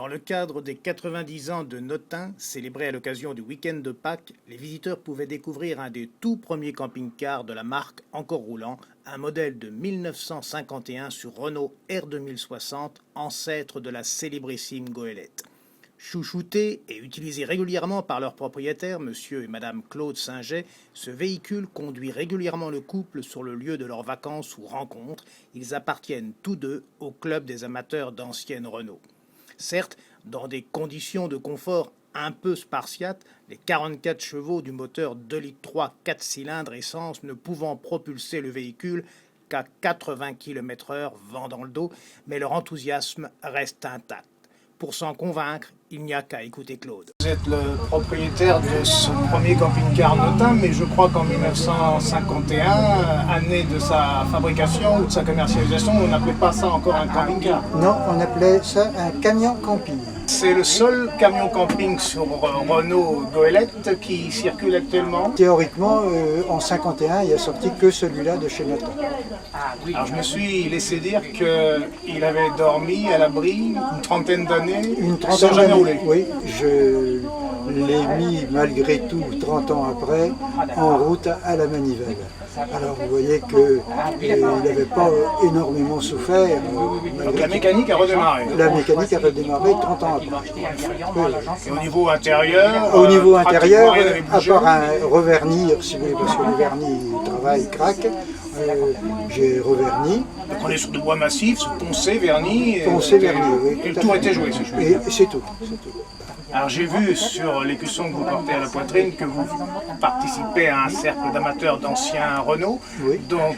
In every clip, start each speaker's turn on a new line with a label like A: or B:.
A: Dans le cadre des 90 ans de Notin, célébrés à l'occasion du week-end de Pâques, les visiteurs pouvaient découvrir un des tout premiers camping-cars de la marque encore roulant, un modèle de 1951 sur Renault R2060, ancêtre de la célébrissime goélette. Chouchouté et utilisé régulièrement par leur propriétaire, monsieur et madame Claude Saint-Get, ce véhicule conduit régulièrement le couple sur le lieu de leurs vacances ou rencontres. Ils appartiennent tous deux au club des amateurs d'anciennes Renault. Certes, dans des conditions de confort un peu spartiates, les 44 chevaux du moteur 2,3 litres 4 cylindres essence ne pouvant propulser le véhicule qu'à 80 km/h, vent dans le dos, mais leur enthousiasme reste intact. Pour s'en convaincre, il n'y a qu'à écouter Claude. Vous êtes le propriétaire de ce premier camping-car Notin, mais je crois qu'en 1951, année de sa fabrication ou de sa commercialisation, on n'appelait pas ça encore un camping-car.
B: Non, on appelait ça un camion camping.
A: C'est le seul camion camping sur Renault Goélette qui circule actuellement.
B: Théoriquement, en 51, il n'y a sorti que celui-là de chez Notin.
A: Alors je me suis laissé dire qu'il avait dormi à l'abri une trentaine d'années sans jamais rouler.
B: Oui, je l'ai mis malgré tout, 30 ans après, en route à la manivelle. Alors vous voyez qu'il n'avait pas énormément souffert.
A: Donc la mécanique a redémarré.
B: La mécanique a redémarré 30 ans après.
A: Et au niveau intérieur,
B: à part un revernir, si vous voulez, parce que le vernis travaille, craque, j'ai reverni.
A: Donc on est sur du bois massif, poncé, verni.
B: Poncé, verni, oui.
A: Et le tour était joué, si je puis dire.
B: Et c'est tout.
A: Alors j'ai vu sur l'écusson que vous portez à la poitrine que vous participez à un cercle d'amateurs d'anciens Renault.
B: Oui.
A: Donc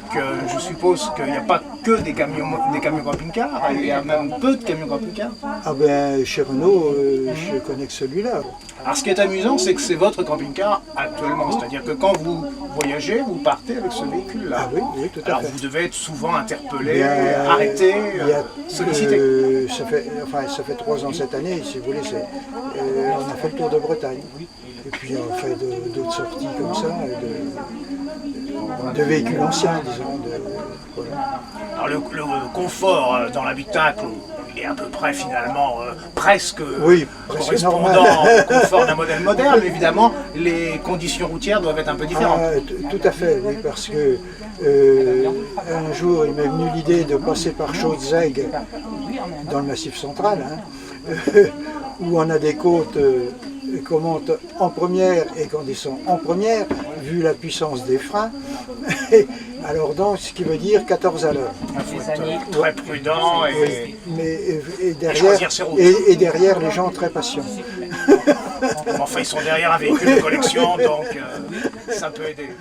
A: je suppose qu'il n'y a pas que des camions camping-cars, il y a même peu de camions camping-cars.
B: Ah ben chez Renault, je connais que celui-là.
A: Alors ce qui est amusant, c'est que c'est votre camping-car actuellement, c'est-à-dire que quand vous voyagez, vous partez avec ce véhicule-là.
B: Ah oui, oui, tout à fait.
A: Alors vous devez être souvent interpellé, arrêté, sollicité.
B: Ça fait 3 ans cette année, si vous voulez, on a fait le tour de Bretagne. Et puis on fait d'autres sorties comme ça, de véhicules anciens, disons. Voilà.
A: Alors le confort dans l'habitacle, il est à peu près finalement presque correspondant au confort d'un modèle moderne. Évidemment, les conditions routières doivent être un peu différentes.
B: Tout à fait, oui, parce que un jour il m'est venu l'idée de passer par Chaudezeg, dans le Massif central, où on a des côtes qu'on monte en première et qu'on descend en première, vu la puissance des freins. Alors donc, ce qui veut dire 14 à l'heure.
A: Il faut être très prudent
B: et derrière les gens très patients.
A: Enfin, ils sont derrière un véhicule de collection, donc ça peut aider.